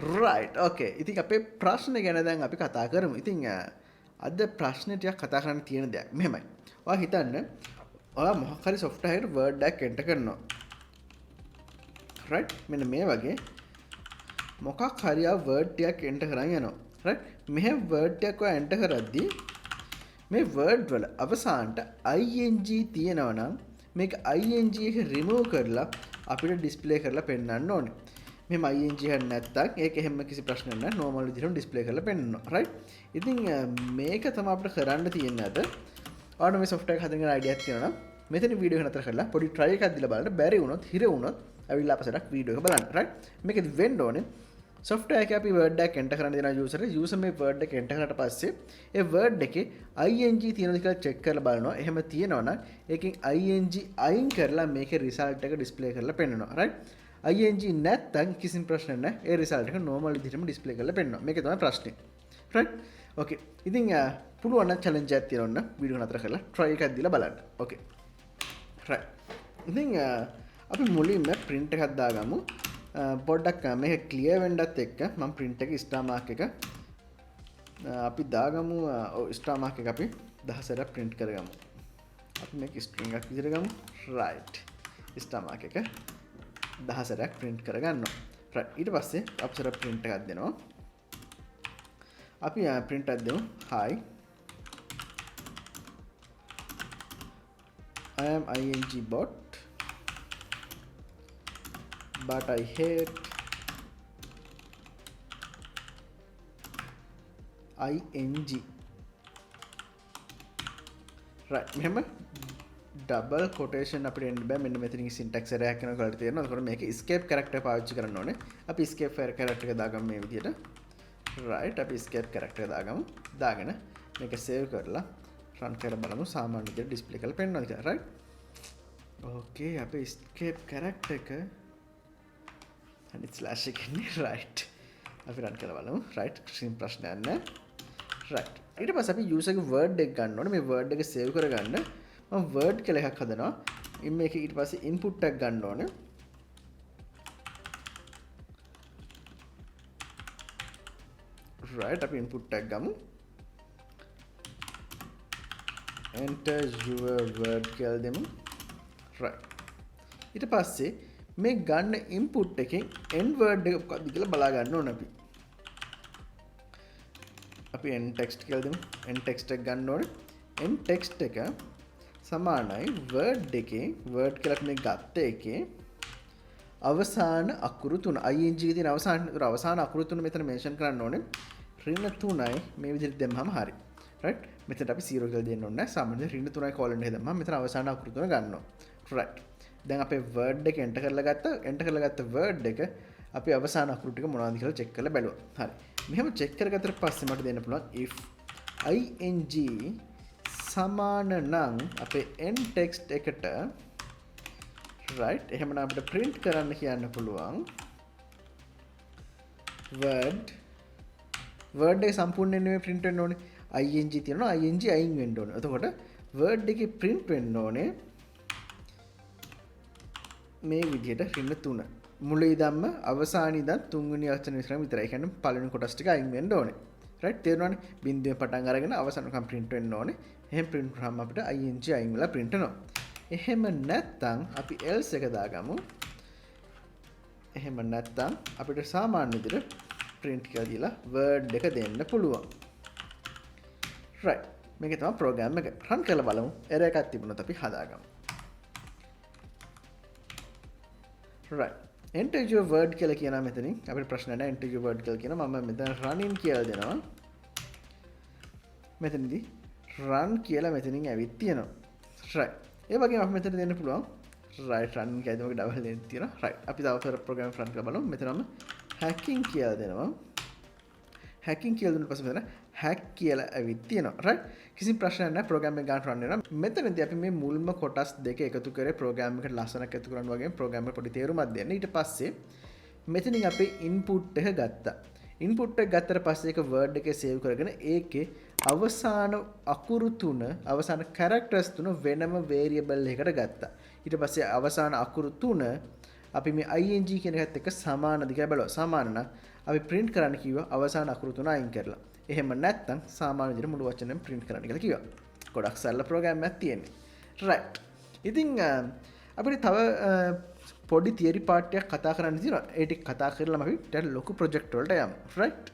right okay ඉතින් අපේ ප්‍රශ්න ගැන දැන් අපි කතා කරමු. ඉතින් අද ප්‍රශ්නේ ටිකක් කතා කරන්න තියෙන දෙයක් මෙහෙමයි. ඔයා හිතන්න ඔයා මොකක් හරි software එකට word එකක් enter කරනවා. right මෙන්න මේ වගේ මොකක් හරි ආ word ටිකක් enter කරන් යනවා. right මෙහෙම word ටිකක් ඔයා enter කරද්දී මේ word වල අවසානට ing තියෙනවා නම් මේක ing එක remove කරලා අපිට display කරලා පෙන්නන්න ඕනේ. මෙහෙම ing එකක් නැත්තම් ඒක එහෙම කිසි ප්‍රශ්නයක් නැහැ. normal විදිහටම display කරලා පෙන්නනවා. right ඉතින් මේක තමයි අපිට කරන්න තියෙන්නේ අද. ඔයාලට මේ software එක හදන්න idea එකක් තියෙනවා නම් මෙතන වීඩියෝ එක නතර කරලා පොඩි try එකක් දීලා බලන්න. බැරි වුණොත් හිර වුණොත් අවිල්ලා අපසටක් වීඩියෝ එක බලන්න. right මේකෙදි වෙන්න ඕනේ software එකේ අපි word එකක් enter කරන්න දෙන user මේ word එක enter කරාට පස්සේ ඒ word එකේ ing තියෙනවද කියලා check කරලා බලනවා. එහෙම තියෙනවා නම් ඒකෙන් ing අයින් කරලා මේකේ result එක display කරලා පෙන්නනවා. right ing නැත්තම් කිසිම ප්‍රශ්නයක් නැහැ. ඒ result එක normal විදිහටම display කරලා පෙන්නනවා. මේක තමයි ප්‍රශ්නේ. right okay ඉතින් පුළුවන් නම් challenge එකක් තියෙනවා නම් වීඩියෝ නතර කරලා try එකක් දීලා බලන්න. okay right ඉතින් අපි මුලින්ම print එකක් දාගමු. පොඩ්ඩක් මේක ක්ලියර් වෙන්නත් එක්ක මම print එක star mark එක අපි දාගමු. star mark එක අපි 10ක් print කරගමු. අපි මේක string එකක් විදිහට ගමු. right star mark එක 10ක් print කරගන්නවා. right ඊට පස්සේ අපසර print එකක් දෙනවා. අපි print එකක් දෙමු. hi I am ing bot but I hate ing. right මෙහෙම double quotation අපිට එන්න බෑ. මෙන්න මෙතනින් syntax error එකක් වෙනවා කියලා තේරෙනවා. එතකොට මේක escape character පාවිච්චි කරන්න ඕනේ. අපි escape character එක දාගමු මේ විදිහට. right අපි escape character එක දාගමු. දාගෙන මේක save කරලා run කරලා බලමු සාමාන්‍ය විදිහට display කරලා පෙන්නනවා කියලා. right okay අපේ escape character එක අනිත් ස්ලෑෂ් එකනේ. right අපි run කරලා බලමු. right කිසිම ප්‍රශ්නයක් නැහැ. right ඊට පස්සේ අපි user ගේ word එක ගන්න ඕනේ. මේ word එක save කරගන්න මම word කියලා එකක් හදනවා. ඉතින් මේක ඊට පස්සේ input එකක් ගන්න ඕනේ. right අපි input එකක් ගමු. enter your word කියලා දෙමු. right ඊට පස්සේ මේ ගන්න input එකෙන් end word එක මොකක්ද කියලා බලා ගන්න ඕන අපි. අපි end text කියලා දෙමු. end text එක ගන්න ඕනේ. end text එක සමානයි word එකේ word කියලා අපි මේ ගත්ත එකේ අවසාන අකුරු තුන ing එකේ තියෙන අවසාන අකුරු තුන මෙතන mention කරන්න ඕනේ. ඍණ 3යි මේ විදිහට දැම්මම හරි. right මෙතනට අපි 0 කියලා දෙන්න ඕනේ නැහැ. සාමාන්‍යයෙන් ඍණ 3යි colon එක දැම්මම මෙතන අවසාන අකුරු තුන ගන්නවා. right දැන් අපේ word එක enter කරලා ගත්ත word එක අපි අවසාන අකුරු ටික මොනවද කියලා check කරලා බැලුවා. හරි. මෙහෙම check කරගත්තට පස්සේ මට දෙන්න පුළුවන් if ing සමාන නම් අපේ end text එකට right එහෙමනම් අපිට print කරන්න කියන්න පුළුවන් word එක සම්පූර්ණයෙන් නෙමෙයි print වෙන්න ඕනේ. ing තියෙනවා ing අයින් වෙන්න ඕනේ. එතකොට word එකේ print වෙන්න ඕනේ මේ විදිහට ඍණ 3 මුල ඉඳන්ම අවසාන ඉඳන් තුන්වෙනි වචන විතරම විතරයි. ඒ කියන්නේ පළවෙනි කොටස් ටික අයින් වෙන්න ඕනේ. right තේරුණානේ? බිඳුවෙන් පටන් අරගෙන අවසානකම් print වෙන්න ඕනේ. එහෙම print කරාම අපිට ing අයින් වෙලා print වෙනවා. එහෙම නැත්නම් අපි else එක දාගමු. එහෙම නැත්නම් අපිට සාමාන්‍ය විදිහට print කියලා දීලා word එක දෙන්න පුළුවන්. right මේක තමයි program එක. run කරලා බලමු. error එකක් තිබුණොත් අපි හදාගමු. right enter your word කියලා කියනවා මෙතනින් අපිට ප්‍රශ්න නැහැ. enter your word කියලා කියනවා. මම මෙතන run in කියලා දෙනවා. මෙතනදී run කියලා මෙතනින් ඇවිත් තියෙනවා. right ඒ වගේම අපි මෙතන දෙන්න පුළුවන් right run කියලා දෙනකොට double දෙන්න තියෙනවා. right අපි තව program run කරලා බලමු. මෙතනම hacking කියලා දෙනවා. hacking කියලා දුන්න පස්සේ මෙතන hack කියලා ඇවිත් තියෙනවා. right කිසිම ප්‍රශ්නයක් නැහැ. program එක ගන්න run වෙනවා. මෙතනදී අපි මේ මුල්ම කොටස් දෙක එකතු කරේ program එකට ලස්සනක් එකතු කරන්න වගේ program එක පොඩි තේරුමක් දෙන්න. ඊට පස්සේ මෙතනින් අපි input එක ගත්තා. input එක ගත්තට පස්සේ ඒක word එකේ save කරගෙන ඒකේ අවසාන අකුරු තුන අවසාන characters තුන වෙනම variable එකකට ගත්තා. ඊට පස්සේ අවසාන අකුරු තුන අපි මේ ing කියන එකත් එක්ක සමානද කියලා බලනවා. සමාන නම් අපි print කරන්න කිව්වා අවසාන අකුරු තුන අයින් කරලා. එහෙම නැත්නම් සාමාන්‍ය විදිහට මුළු වචනයම print කරන්න කියලා කිව්වා. ගොඩක් සරල ප්‍රෝග්‍රෑම් එකක් තියෙන්නේ. right. ඉතින් අපිට තව පොඩි තියරි පාර්ට් එකක් කතා කරන්න තියෙනවා. ඒ ටික කතා කරලාම අපි ඊට ලොකු ප්‍රොජෙක්ට් වලට යමු. right.